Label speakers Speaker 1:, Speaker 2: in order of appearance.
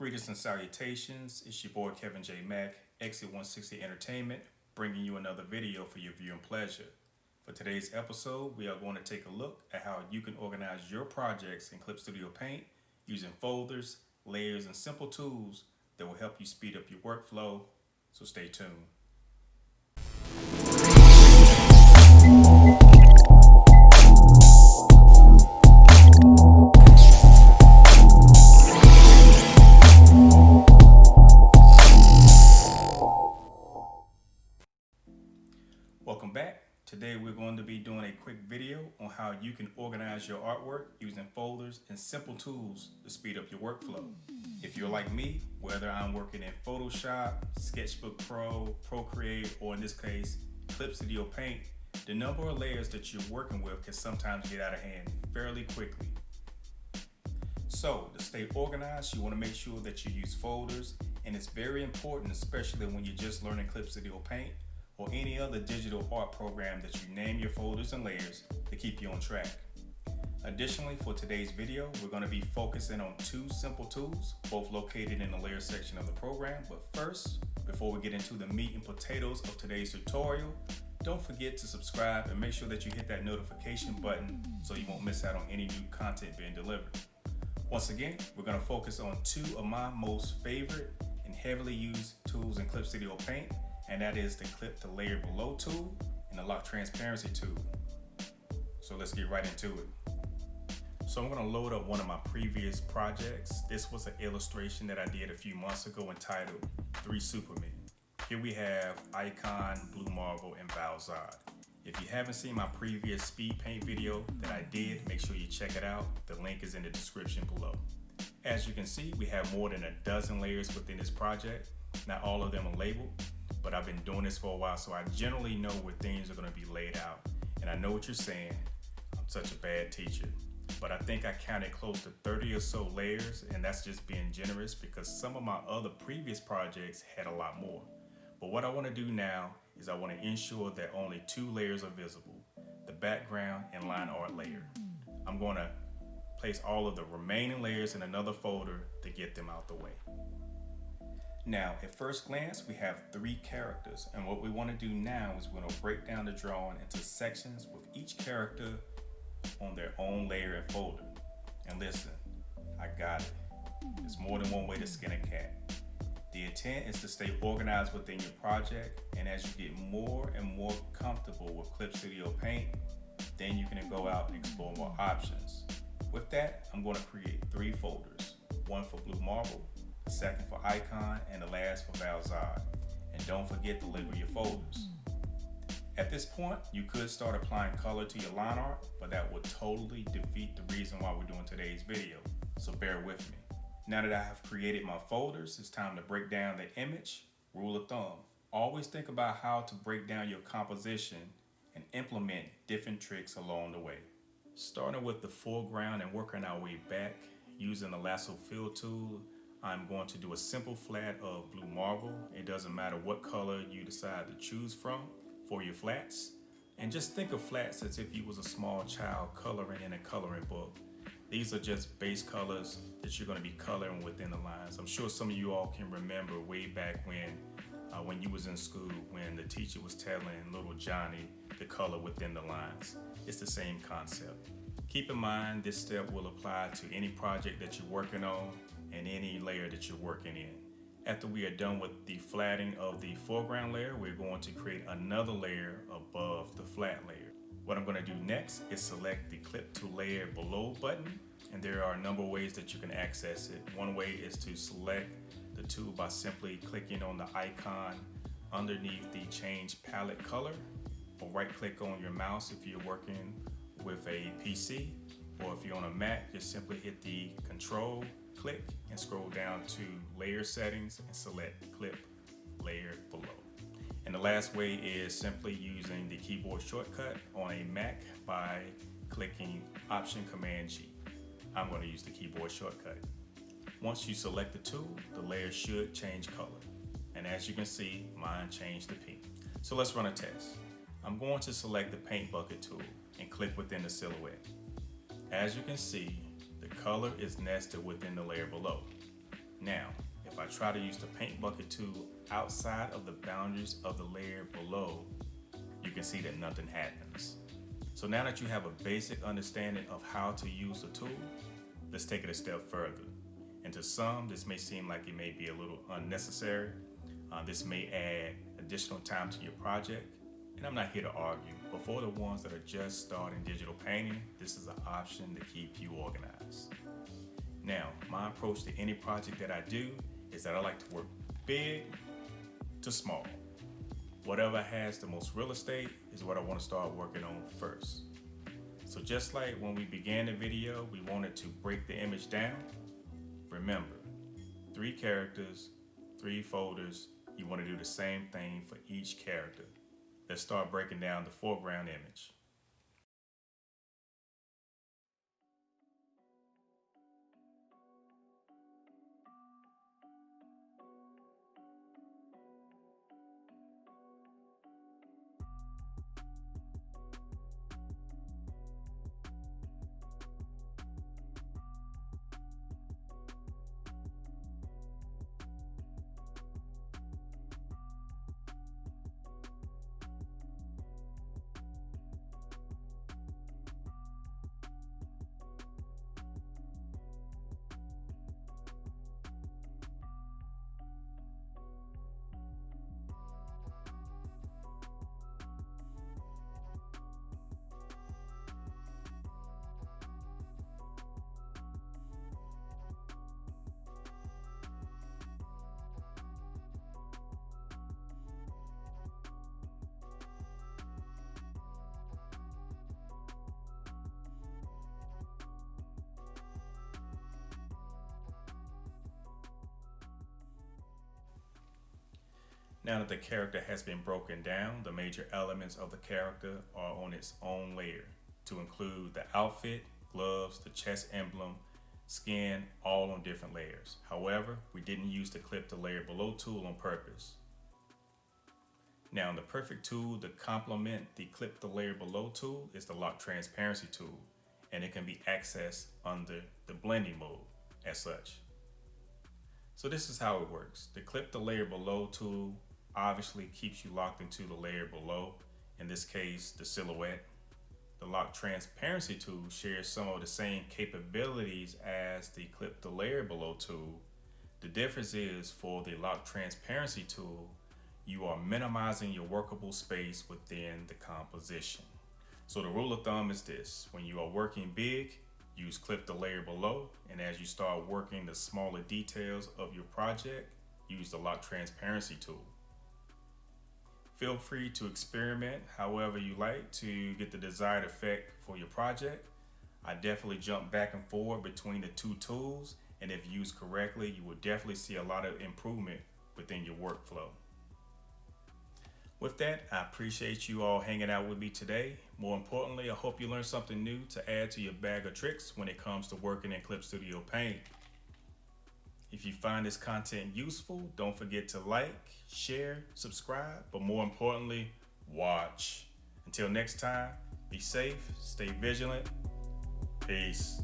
Speaker 1: Greetings and salutations. It's your boy Kevin J. Mack, Exit 160 Entertainment, bringing you another video for your viewing pleasure. For today's episode, we are going to take a look at how you can organize your projects in Clip Studio Paint using folders, layers, and simple tools that will help you speed up your workflow. So stay tuned. Welcome back. Today we're going to be doing a quick video on how you can organize your artwork using folders and simple tools to speed up your workflow. If you're like me, whether I'm working in Photoshop, Sketchbook Pro, Procreate, or in this case, Clip Studio Paint, the number of layers that you're working with can sometimes get out of hand fairly quickly. So to stay organized, you want to make sure that you use folders, and it's very important, especially when you're just learning Clip Studio Paint or any other digital art program, that you name your folders and layers to keep you on track. Additionally, for today's video, we're going to be focusing on two simple tools, both located in the layer section of the program. But first, before we get into the meat and potatoes of today's tutorial, don't forget to subscribe and make sure that you hit that notification button so you won't miss out on any new content being delivered. Once again, we're going to focus on two of my most favorite and heavily used tools in Clip Studio Paint, and that is the Clip to Layer Below tool and the Lock Transparency tool. So let's get right into it. So I'm going to load up one of my previous projects. This was an illustration that I did a few months ago entitled 3 Supermen. Here we have Icon, Blue Marble, and Valzad. If you haven't seen my previous speed paint video that I did, make sure you check it out. The link is in the description below. As you can see, we have more than a dozen layers within this project. Not all of them are labeled, but I've been doing this for a while, so I generally know where things are going to be laid out. And I know what you're saying, I'm such a bad teacher. But I think I counted close to 30 or so layers, and that's just being generous because some of my other previous projects had a lot more. But what I want to do now is I want to ensure that only 2 layers are visible, the background and line art layer. I'm going to place all of the remaining layers in another folder to get them out the way. Now, at first glance, we have 3 characters, and what we want to do now is we're going to break down the drawing into sections with each character on their own layer and folder. And listen, I got it. There's more than one way to skin a cat. The intent is to stay organized within your project, and as you get more and more comfortable with Clip Studio Paint, then you can go out and explore more options. With that, I'm going to create 3 folders, one for Blue Marble, the second for Icon, and the last for Valzad. And don't forget to label your folders. At this point, you could start applying color to your line art, but that would totally defeat the reason why we're doing today's video, so bear with me. Now that I have created my folders, it's time to break down the image. Rule of thumb: always think about how to break down your composition and implement different tricks along the way. Starting with the foreground and working our way back, using the lasso fill tool, I'm going to do a simple flat of Blue Marble. It doesn't matter what color you decide to choose from for your flats. And just think of flats as if you was a small child coloring in a coloring book. These are just base colors that you're going to be coloring within the lines. I'm sure some of you all can remember way back when you was in school, when the teacher was telling little Johnny the color within the lines. It's the same concept. Keep in mind, this step will apply to any project that you're working on and any layer that you're working in. After we are done with the flatting of the foreground layer, we're going to create another layer above the flat layer. What I'm going to do next is select the Clip to Layer Below button, and there are a number of ways that you can access it. One way is to select the tool by simply clicking on the icon underneath the Change Palette Color, or right-click on your mouse if you're working with a PC, or if you're on a Mac, just simply hit the Control, click, and scroll down to Layer Settings and select Clip Layer Below. And the last way is simply using the keyboard shortcut on a Mac by clicking Option Command G. I'm going to use the keyboard shortcut. Once you select the tool, the layer should change color. And as you can see, mine changed to pink. So let's run a test. I'm going to select the Paint Bucket tool and click within the silhouette. As you can see, the color is nested within the layer below. Now, if I try to use the paint bucket tool outside of the boundaries of the layer below, you can see that nothing happens. So now that you have a basic understanding of how to use the tool, let's take it a step further. And to some, this may seem like it may be a little unnecessary. This may add additional time to your project, and I'm not here to argue, but for the ones that are just starting digital painting, this is an option to keep you organized. Now, my approach to any project that I do is that I like to work big to small. Whatever has the most real estate is what I want to start working on first. So just like when we began the video, we wanted to break the image down. Remember, 3 characters, 3 folders. You want to do the same thing for each character. Let's start breaking down the foreground image. Now that the character has been broken down, the major elements of the character are on its own layer, to include the outfit, gloves, the chest emblem, skin, all on different layers. However, we didn't use the clip the layer below tool on purpose. Now, the perfect tool to complement the clip the layer below tool is the lock transparency tool, and it can be accessed under the blending mode as such. So this is how it works. The clip the layer below tool obviously keeps you locked into the layer below, in this case, the silhouette. The lock transparency tool shares some of the same capabilities as the clip the layer below tool. The difference is for the lock transparency tool, you are minimizing your workable space within the composition. So the rule of thumb is this: when you are working big, use clip the layer below, and as you start working the smaller details of your project, use the lock transparency tool. Feel free to experiment however you like to get the desired effect for your project. I definitely jump back and forth between the 2 tools, and if used correctly, you will definitely see a lot of improvement within your workflow. With that, I appreciate you all hanging out with me today. More importantly, I hope you learned something new to add to your bag of tricks when it comes to working in Clip Studio Paint. If you find this content useful, don't forget to like, share, subscribe, but more importantly, watch. Until next time, be safe, stay vigilant. Peace.